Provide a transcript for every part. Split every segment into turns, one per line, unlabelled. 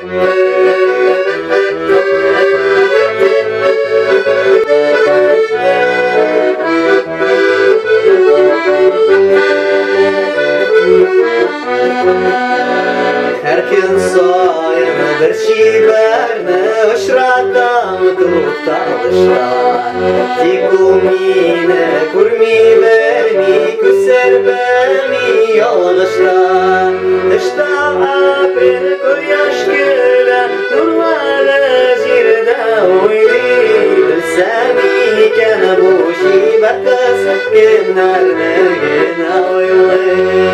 Herkün soyunu bir şiberni Işratam tutalışlar Tikumine kurmi vermi Küser beni yolgışlar Dışta april koyaş gülen Nurları jirde oyni Bilsem iken bu şiber kız Kimlerine gene oylayın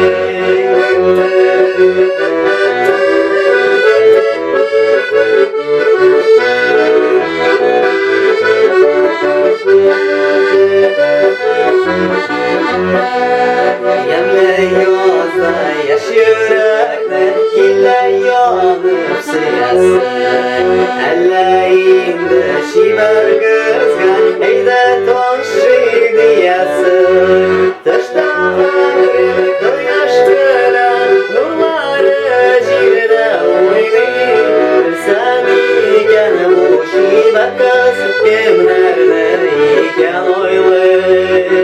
Yanıyorsa yaş yürekten Kille yanıp siyasın Elleğinde şiber kızgan Eyde tonşri diyasın Taşta ağrı koyaş gülen Nurları jirde oynayın Bilsem iken bu şiber kız Kimlerden iken oylayın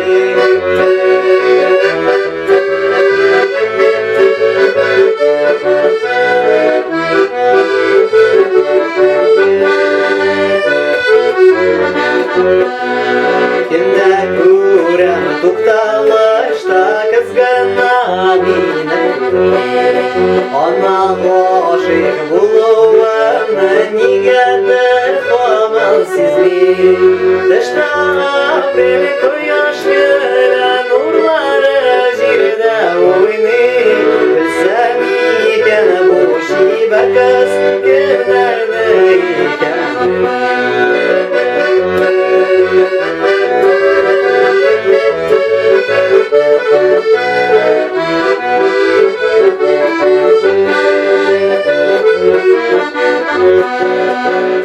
Kimde kurem tuktalışta kızgına mine Ona hoşik buluğum nigedir komalsizlik Dışta april koyaş gülen nurları jirde oynayın Bilsem iken bu şiber kız kimlerde iken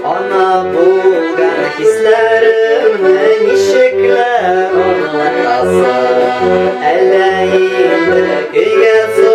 Ana bulgan hislerimle nişikler anlatasın Elleğimde kıyası